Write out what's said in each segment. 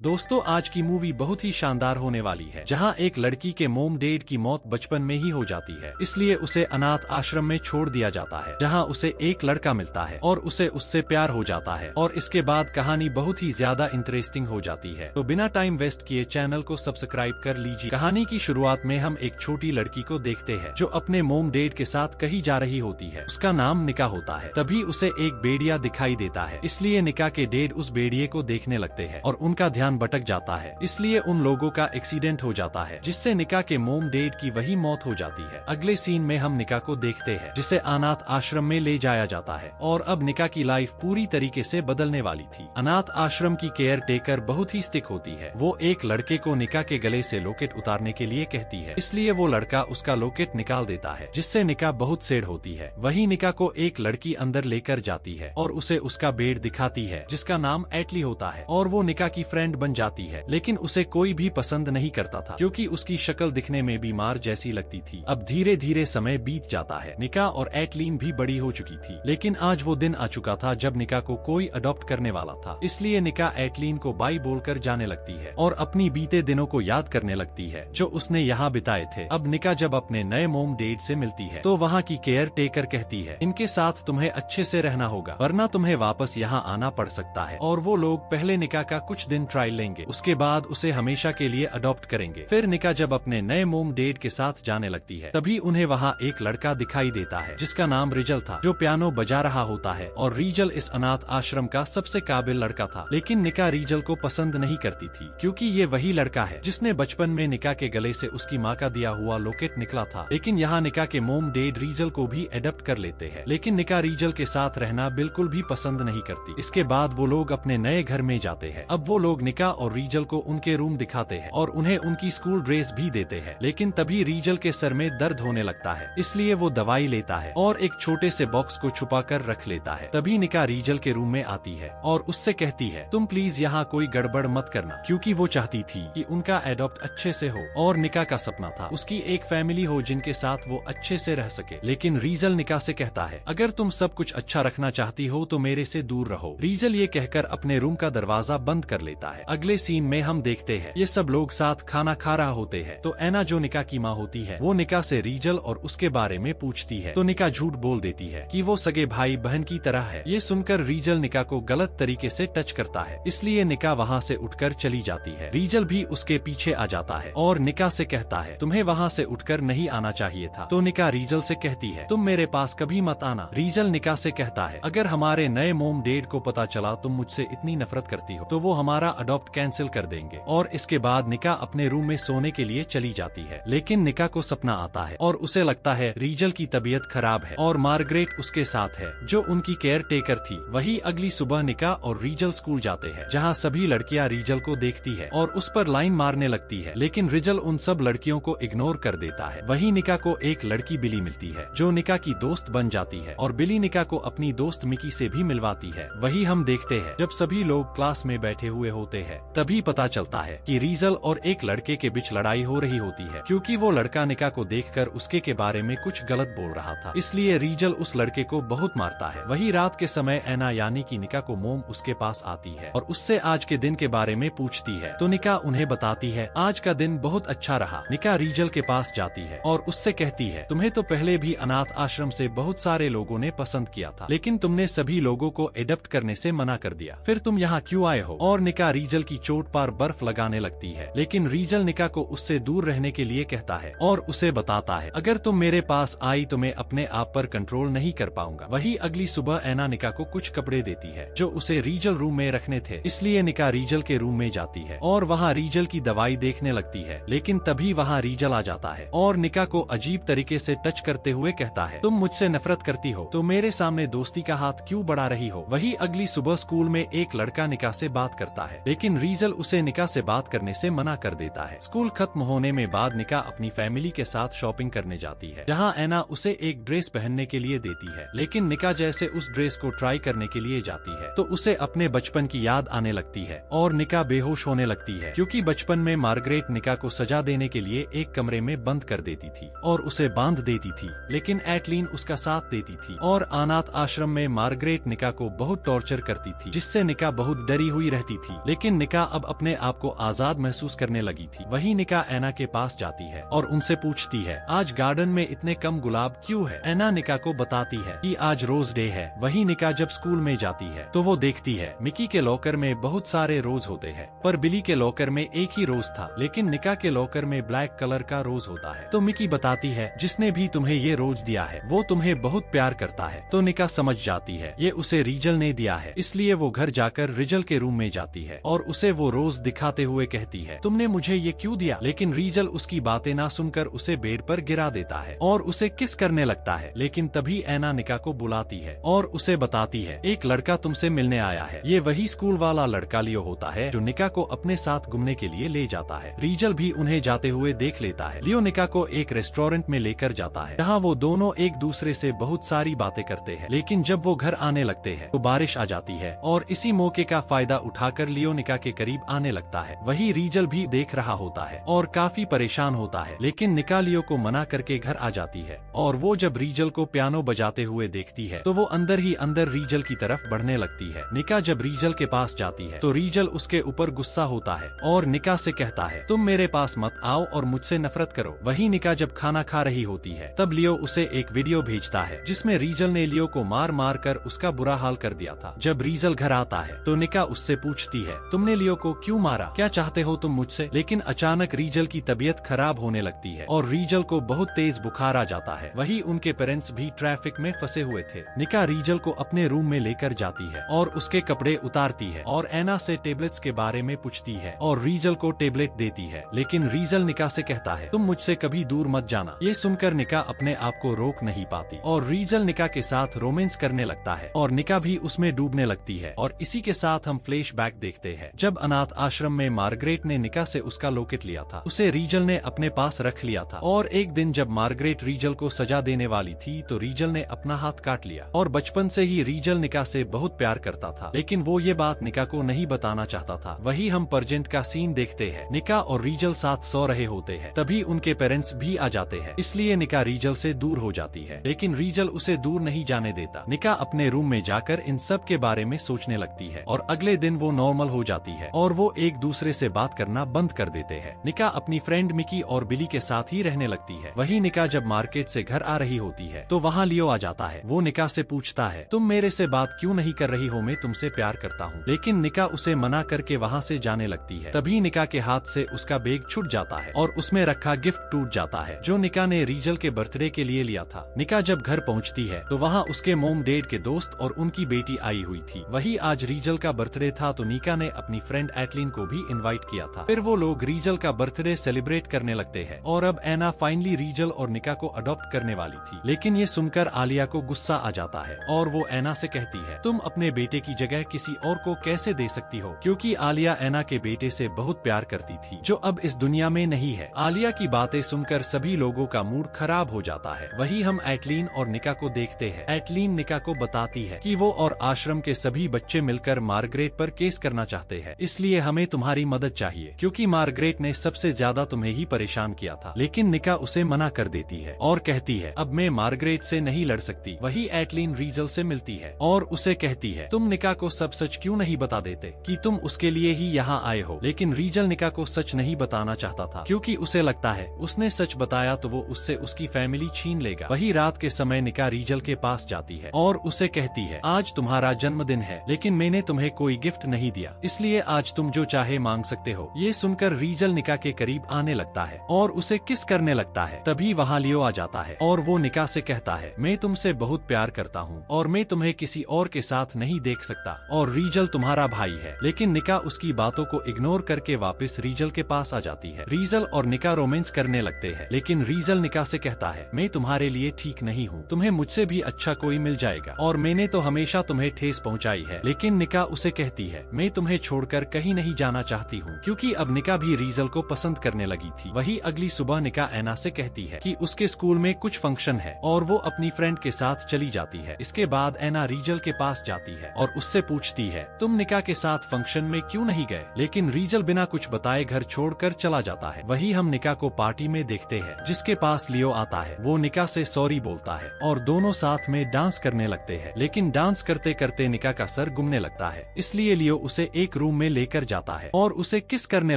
दोस्तों, आज की मूवी बहुत ही शानदार होने वाली है, जहां एक लड़की के मोम डैड की मौत बचपन में ही हो जाती है, इसलिए उसे अनाथ आश्रम में छोड़ दिया जाता है, जहां उसे एक लड़का मिलता है और उसे उससे प्यार हो जाता है। और इसके बाद कहानी बहुत ही ज्यादा इंटरेस्टिंग हो जाती है। तो बिना टाइम वेस्ट किए चैनल को सब्सक्राइब कर लीजिए। कहानी की शुरुआत में हम एक छोटी लड़की को देखते हैं जो अपने मोम डैड के साथ कहीं जा रही होती है। उसका नाम निका होता है। तभी उसे एक भेड़िया दिखाई देता है, इसलिए निका के डैड उस भेड़िए को देखने लगते हैं और उनका ध्यान भटक जाता है, इसलिए उन लोगों का एक्सीडेंट हो जाता है, जिससे निका के मोम डैड की वही मौत हो जाती है। अगले सीन में हम निका को देखते हैं, जिसे अनाथ आश्रम में ले जाया जाता है और अब निका की लाइफ पूरी तरीके से बदलने वाली थी। अनाथ आश्रम की केयर टेकर बहुत ही स्टिक होती है। वो एक लड़के को निका के गले से लॉकेट उतारने के लिए कहती है, इसलिए वो लड़का उसका लॉकेट निकाल देता है, जिससे निका बहुत सैड होती है। वही निका को एक लड़की अंदर लेकर जाती है और उसे उसका बेड दिखाती है, जिसका नाम एटली होता है, और वो निका की फ्रेंड बन जाती है। लेकिन उसे कोई भी पसंद नहीं करता था, क्योंकि उसकी शक्ल दिखने में बीमार जैसी लगती थी। अब धीरे धीरे समय बीत जाता है। निका और एटलीन भी बड़ी हो चुकी थी, लेकिन आज वो दिन आ चुका था जब निका को कोई अडॉप्ट करने वाला था। इसलिए निका एटलीन को बाय बोलकर जाने लगती है और अपनी बीते दिनों को याद करने लगती है जो उसने यहाँ बिताए थे। अब निका जब अपने नए मोम डैड से मिलती है तो वहाँ की केयर टेकर कहती है, इनके साथ तुम्हें अच्छे से रहना होगा, वरना तुम्हें वापस यहाँ आना पड़ सकता है। और वो लोग पहले निका का कुछ दिन ट्रायल लेंगे, उसके बाद उसे हमेशा के लिए अडॉप्ट करेंगे। फिर निका जब अपने नए मोम डैड के साथ जाने लगती है, तभी उन्हें वहाँ एक लड़का दिखाई देता है जिसका नाम रिजल था, जो पियानो बजा रहा होता है। और रिजल इस अनाथ आश्रम का सबसे काबिल लड़का था, लेकिन निका रिजल को पसंद नहीं करती थी, क्योंकि ये वही लड़का है जिसने बचपन में निका के गले से उसकी माँ का दिया हुआ लॉकेट निकला था। लेकिन यहाँ निका के मोम डैड रिजल को भी एडॉप्ट कर लेते हैं, लेकिन निका रिजल के साथ रहना बिल्कुल भी पसंद नहीं करती। इसके बाद वो लोग अपने नए घर में जाते हैं। अब वो लोग निका और रिजल को उनके रूम दिखाते हैं और उन्हें उनकी स्कूल ड्रेस भी देते हैं। लेकिन तभी रिजल के सर में दर्द होने लगता है, इसलिए वो दवाई लेता है और एक छोटे से बॉक्स को छुपा कर रख लेता है। तभी निका रिजल के रूम में आती है और उससे कहती है, तुम प्लीज यहाँ कोई गड़बड़ मत करना, क्योंकि वो चाहती थी कि उनका एडॉप्ट अच्छे से हो। और निका का सपना था उसकी एक फैमिली हो जिनके साथ वो अच्छे से रह सके। लेकिन रिजल निका से कहता है, अगर तुम सब कुछ अच्छा रखना चाहती हो तो मेरे से दूर रहो। रिजल ये कहकर अपने रूम का दरवाजा बंद कर लेता है। अगले सीन में हम देखते हैं ये सब लोग साथ खाना खा रहा होते हैं। तो एना, जो निका की माँ होती है, वो निका से रिजल और उसके बारे में पूछती है, तो निका झूठ बोल देती है कि वो सगे भाई बहन की तरह है। ये सुनकर रिजल निका को गलत तरीके से टच करता है, इसलिए निका वहाँ से उठकर चली जाती है। रिजल भी उसके पीछे आ जाता है और निका से कहता है, तुम्हें वहाँ से उठकर नहीं आना चाहिए था। तो निका रिजल से कहती है, तुम मेरे पास कभी मत आना। रिजल निका से कहता है, अगर हमारे नए मोम डैड को पता चला तुम मुझसे इतनी नफरत करती हो तो वो हमारा अडॉप्ट कैंसिल कर देंगे। और इसके बाद निका अपने रूम में सोने के लिए चली जाती है। लेकिन निका को सपना आता है और उसे लगता है रिजल की तबीयत खराब है और मार्गरेट उसके साथ है, जो उनकी केयर टेकर थी। वही अगली सुबह निका और रिजल स्कूल जाते हैं, जहाँ सभी लड़कियाँ रिजल को देखती है और उस पर लाइन मारने लगती है, लेकिन रिजल उन सब लड़कियों को इग्नोर कर देता है। वही निका को एक लड़की बिली मिलती है, जो निका की दोस्त बन जाती है और बिली निका को अपनी दोस्त मिकी से भी मिलवाती है। वही हम देखते हैं जब सभी लोग क्लास में बैठे हुए होते हैं, तभी पता चलता है कि रिजल और एक लड़के के बीच लड़ाई हो रही होती है, क्योंकि वो लड़का निका को देखकर उसके के बारे में कुछ गलत बोल रहा था। इसलिए रिजल उस लड़के को बहुत मारता है। वही रात के समय एना यानी कि निका को मोम उसके पास आती है और उससे आज के दिन के बारे में पूछती है। तो निका उन्हें बताती है, आज का दिन बहुत अच्छा रहा। निका रिजल के पास जाती है और उससे कहती है, तुम्हें तो पहले भी अनाथ आश्रम से बहुत सारे लोगों ने पसंद किया था, लेकिन तुमने सभी लोगों को एडॉप्ट करने से मना कर दिया, फिर तुम यहाँ क्यों आए हो? और निका रिजल की चोट पर बर्फ लगाने लगती है, लेकिन रिजल निका को उससे दूर रहने के लिए कहता है और उसे बताता है, अगर तुम मेरे पास आई तो मैं अपने आप पर कंट्रोल नहीं कर पाऊंगा। वही अगली सुबह एना निका को कुछ कपड़े देती है जो उसे रिजल रूम में रखने थे, इसलिए निका रिजल के रूम में जाती है और वहाँ रिजल की दवाई देखने लगती है। लेकिन तभी वहाँ रिजल आ जाता है और निका को अजीब तरीके से टच करते हुए कहता है, तुम मुझसे नफरत करती हो तो मेरे सामने दोस्ती का हाथ क्यों बढ़ा रही हो? वही अगली सुबह स्कूल में एक लड़का निका से बात करता है, लेकिन रिजल उसे निका से बात करने से मना कर देता है। स्कूल खत्म होने में बाद निका अपनी फैमिली के साथ शॉपिंग करने जाती है, जहाँ एना उसे एक ड्रेस पहनने के लिए देती है। लेकिन निका जैसे उस ड्रेस को ट्राई करने के लिए जाती है तो उसे अपने बचपन की याद आने लगती है और निका बेहोश होने लगती है, क्योंकि बचपन में मार्गरेट निका को सजा देने के लिए एक कमरे में बंद कर देती थी और उसे बांध देती थी, लेकिन एटलीन उसका साथ देती थी। और अनाथ आश्रम में मार्गरेट निका को बहुत टॉर्चर करती थी, जिससे निका बहुत डरी हुई रहती थी। लेकिन लेकिन निका अब अपने आप को आजाद महसूस करने लगी थी। वही निका ऐना के पास जाती है और उनसे पूछती है, आज गार्डन में इतने कम गुलाब क्यों है? ऐना निका को बताती है कि आज रोज डे है। वही निका जब स्कूल में जाती है तो वो देखती है मिकी के लॉकर में बहुत सारे रोज होते हैं, पर बिली के लॉकर में एक ही रोज था, लेकिन निका के लॉकर में ब्लैक कलर का रोज होता है। तो मिकी बताती है, जिसने भी तुम्हें ये रोज दिया है वो तुम्हें बहुत प्यार करता है। तो निका समझ जाती है ये उसे रीजल ने दिया है, इसलिए वो घर जाकर रीजल के रूम में जाती है और उसे वो रोज दिखाते हुए कहती है, तुमने मुझे ये क्यों दिया? लेकिन रीजल उसकी बातें ना सुनकर उसे बेड पर गिरा देता है और उसे किस करने लगता है। लेकिन तभी ऐना निका को बुलाती है और उसे बताती है, एक लड़का तुमसे मिलने आया है। ये वही स्कूल वाला लड़का लियो होता है जो निका को अपने साथ घूमने के लिए ले जाता है। रीजल भी उन्हें जाते हुए देख लेता है। लियो निका को एक रेस्टोरेंट में लेकर जाता है जहाँ वो दोनों एक दूसरे से बहुत सारी बातें करते हैं। लेकिन जब वो घर आने लगते हैं तो बारिश आ जाती है और इसी मौके का फायदा उठाकर लियो निका के करीब आने लगता है। वही रीजल भी देख रहा होता है और काफी परेशान होता है, लेकिन निका लियो को मना करके घर आ जाती है और वो जब रीजल को पियानो बजाते हुए देखती है तो वो अंदर ही अंदर रीजल की तरफ बढ़ने लगती है। निका जब रीजल के पास जाती है तो रीजल उसके ऊपर गुस्सा होता है और निका से कहता है, तुम मेरे पास मत आओ और मुझसे नफरत करो। वही निका जब खाना खा रही होती है तब लियो उसे एक वीडियो भेजता है जिसमें रीजल ने लियो को मार मार कर उसका बुरा हाल कर दिया था। जब रीजल घर आता है तो निका उससे पूछती है, तुमने लियो को क्यों मारा? क्या चाहते हो तुम मुझसे? लेकिन अचानक रीजल की तबीयत खराब होने लगती है और रीजल को बहुत तेज बुखार आ जाता है। वही उनके पेरेंट्स भी ट्रैफिक में फंसे हुए थे। निका रीजल को अपने रूम में लेकर जाती है और उसके कपड़े उतारती है और ऐना से टेबलेट्स के बारे में पूछती है और रीजल को टेबलेट देती है। लेकिन रीजल निका से कहता है, तुम मुझसे कभी दूर मत जाना। ये सुनकर निका अपने आप को रोक नहीं पाती और रीजल निका के साथ रोमांस करने लगता है और निका भी उसमें डूबने लगती है। और इसी के साथ हम फ्लैशबैक देखते हैं जब अनाथ आश्रम में मार्गरेट ने निका से उसका लॉकेट लिया था। उसे रीजल ने अपने पास रख लिया था और एक दिन जब मार्गरेट रीजल को सजा देने वाली थी तो रीजल ने अपना हाथ काट लिया। और बचपन से ही रीजल निका से बहुत प्यार करता था, लेकिन वो ये बात निका को नहीं बताना चाहता था। वही हम प्रेजेंट का सीन देखते हैं। निका और रीजल साथ सो रहे होते हैं, तभी उनके पेरेंट्स भी आ जाते हैं, इसलिए निका रीजल से दूर हो जाती है। लेकिन रीजल उसे दूर नहीं जाने देता। निका अपने रूम में जाकर इन सब के बारे में सोचने लगती है और अगले दिन वो नॉर्मल हो जाती है और वो एक दूसरे से बात करना बंद कर देते हैं। निका अपनी फ्रेंड मिकी और बिली के साथ ही रहने लगती है। वही निका जब मार्केट से घर आ रही होती है तो वहाँ लियो आ जाता है। वो निका से पूछता है, तुम मेरे से बात क्यों नहीं कर रही हो? मैं तुमसे प्यार करता हूँ। लेकिन निका उसे मना करके वहाँ से जाने लगती है। तभी निका के हाथ से उसका बैग छूट जाता है और उसमें रखा गिफ्ट टूट जाता है जो निका ने रीजल के बर्थडे के लिए लिया था। निका जब घर पहुँचती है तो वहाँ उसके मोम डैड के दोस्त और उनकी बेटी आई हुई थी। वही आज रीजल का बर्थडे था तो निका ने अपनी फ्रेंड एटलिन को भी इनवाइट किया था। फिर वो लोग रीजल का बर्थडे सेलिब्रेट करने लगते हैं और अब ऐना फाइनली रीजल और निका को अडॉप्ट करने वाली थी। लेकिन ये सुनकर आलिया को गुस्सा आ जाता है और वो ऐना से कहती है, तुम अपने बेटे की जगह किसी और को कैसे दे सकती हो? क्योंकि आलिया ऐना के बेटे से बहुत प्यार करती थी जो अब इस दुनिया में नहीं है। आलिया की बातें सुनकर सभी लोगों का मूड खराब हो जाता है। वही हम एटलीन और निका को देखते हैं। एटलीन निका को बताती है कि वो और आश्रम के सभी बच्चे मिलकर मार्गरेट पर केस करना चाहते हैं, इसलिए हमें तुम्हारी मदद चाहिए क्योंकि मार्गरेट ने सबसे ज्यादा तुम्हें ही परेशान किया था। लेकिन निका उसे मना कर देती है और कहती है, अब मैं मार्गरेट से नहीं लड़ सकती। वही एटलीन रीजल से मिलती है और उसे कहती है, तुम निका को सब सच क्यों नहीं बता देते कि तुम उसके लिए ही यहाँ आए हो? लेकिन रीजल निका को सच नहीं बताना चाहता था क्योंकि उसे लगता है उसने सच बताया तो वो उससे उसकी फैमिली छीन लेगा। वही रात के समय निका रीजल के पास जाती है और उसे कहती है, आज तुम्हारा जन्मदिन है लेकिन मैंने तुम्हें कोई गिफ्ट नहीं दिया, इसलिए आज तुम जो चाहे मांग सकते हो। ये सुनकर रीजल निका के करीब आने लगता है और उसे किस करने लगता है। तभी वहाँ लियो आ जाता है और वो निका से कहता है, मैं तुमसे बहुत प्यार करता हूँ और मैं तुम्हें किसी और के साथ नहीं देख सकता और रीजल तुम्हारा भाई है। लेकिन निका उसकी बातों को इग्नोर करके वापस रीजल के पास आ जाती है। रीजल और निका रोमांस करने लगते हैं, लेकिन रीजल निका से कहता है, मैं तुम्हारे लिए ठीक नहीं हूँ, तुम्हें मुझसे भी अच्छा कोई मिल जाएगा और मैंने तो हमेशा तुम्हें ठेस पहुँचाई है। लेकिन निका उसे कहती है, मैं तुम्हें छोड़कर कहीं नहीं जाना चाहती हूँ, क्योंकि अब निका भी रीजल को पसंद करने लगी थी। वही अगली सुबह निका ऐना से कहती है कि उसके स्कूल में कुछ फंक्शन है और वो अपनी फ्रेंड के साथ चली जाती है। इसके बाद ऐना रीजल के पास जाती है और उससे पूछती है, तुम निका के साथ फंक्शन में क्यों नहीं गए? लेकिन रीजल बिना कुछ बताए घर छोड़कर चला जाता है। वही हम निका को पार्टी में देखते हैं जिसके पास लियो आता है। वो निका से सॉरी बोलता है और दोनों साथ में डांस करने लगते हैं, लेकिन डांस करते करते निका का सर घूमने लगता है, इसलिए लियो उसे एक रूम में लेकर जाता है और उसे किस करने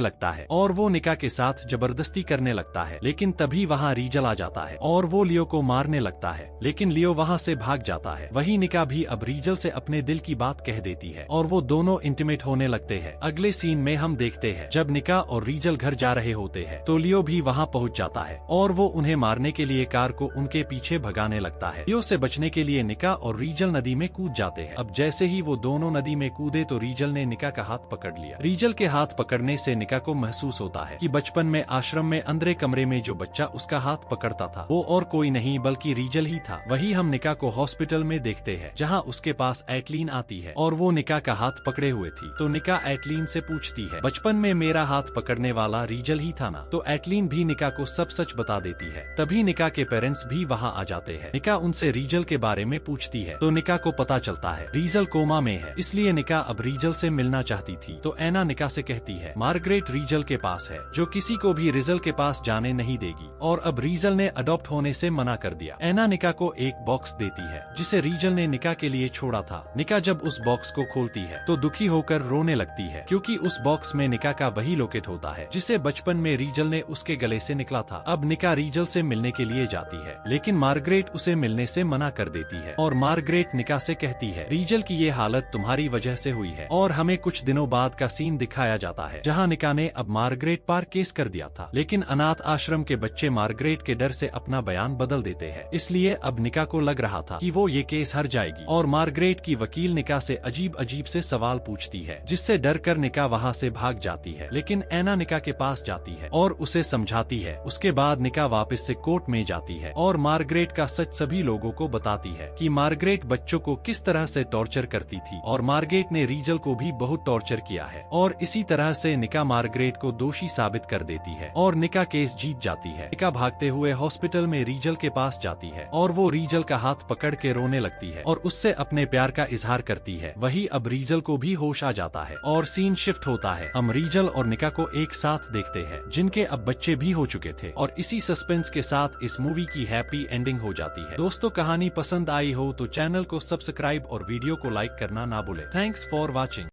लगता है और वो निका के साथ जबरदस्ती करने लगता है। लेकिन तभी वहाँ रीजल आ जाता है और वो लियो को मारने लगता है, लेकिन लियो वहाँ से भाग जाता है। वही निका भी अब रीजल से अपने दिल की बात कह देती है और वो दोनों इंटीमेट होने लगते हैं। अगले सीन में हम देखते हैं जब निका और रीजल घर जा रहे होते हैं तो लियो भी वहाँ पहुँच जाता है और वो उन्हें मारने के लिए कार को उनके पीछे भगाने लगता है। लियो से बचने के लिए निका और रीजल नदी में कूद जाते हैं। अब जैसे ही वो दोनों नदी में कूदे तो रीजल ने निका का हाथ पकड़ लिया। रीजल के हाथ पकड़ने से निका को महसूस होता है कि बचपन में आश्रम में अंदर कमरे में जो बच्चा उसका हाथ पकड़ता था वो और कोई नहीं बल्कि रीजल ही था। वही हम निका को हॉस्पिटल में देखते हैं जहाँ उसके पास एटलीन आती है और वो निका का हाथ पकड़े हुए थी। तो निका एटलीन से पूछती है, बचपन में मेरा हाथ पकड़ने वाला रीजल ही था ना? तो एटलीन भी निका को सब सच बता देती है। तभी निका के पेरेंट्स भी वहाँ आ जाते हैं। निका उनसे रीजल के बारे में पूछती है तो निका को पता चलता है रीजल कोमा में है, इसलिए निका अब रीजल से मिलना चाहती थी। तो एना निका से कहती है मार्गरेट रीजल के पास है जो किसी को भी रीजल के पास जाने नहीं देगी और अब रीजल ने अडॉप्ट होने से मना कर दिया। एना निका को एक बॉक्स देती है जिसे रीजल ने निका के लिए छोड़ा था। निका जब उस बॉक्स को खोलती है तो दुखी होकर रोने लगती है क्योंकि उस बॉक्स में निका का वही लॉकेट होता है जिसे बचपन में रीजल ने उसके गले से निकला था। अब निका रीजल से मिलने के लिए जाती है लेकिन मार्गरेट उसे मिलने से मना कर देती है और मार्गरेट निका से कहती है रीजल की ये हालत तुम्हारी वजह से हुई है। और हमें कुछ दिनों बाद का सीन दिखाया जाता है जहाँ निका ने अब मार्गरेट पर केस कर दिया था, लेकिन अनाथ आश्रम के बच्चे मार्गरेट के डर से अपना बयान बदल देते हैं। इसलिए अब निका को लग रहा था कि वो ये केस हार जाएगी और मार्गरेट की वकील निका से अजीब अजीब से सवाल पूछती है जिससे डर कर निका वहाँ से भाग जाती है। लेकिन एना निका के पास जाती है और उसे समझाती है। उसके बाद निका वापस से कोर्ट में जाती है और मार्गरेट का सच सभी लोगों को बताती है कि मार्गरेट बच्चों को किस तरह से टॉर्चर करती थी और मार्गरेट ने रीजल को भी बहुत टॉर्चर किया है। और इसी तरह से निका मार्गरेट को दोषी साबित कर देती है और निका केस जीत जाती है। निका भागते हुए हॉस्पिटल में रीजल के पास जाती है और वो रीजल का हाथ पकड़ के रोने लगती है और उससे अपने प्यार का इजहार करती है। वही अब रीजल को भी होश आ जाता है और सीन शिफ्ट होता है। हम रीजल और निका को एक साथ देखते हैं जिनके अब बच्चे भी हो चुके थे और इसी सस्पेंस के साथ इस मूवी की हैप्पी एंडिंग हो जाती है। दोस्तों कहानी पसंद आई हो तो चैनल को सब्सक्राइब और वीडियो को लाइक करना ना भूलें। Thanks for watching.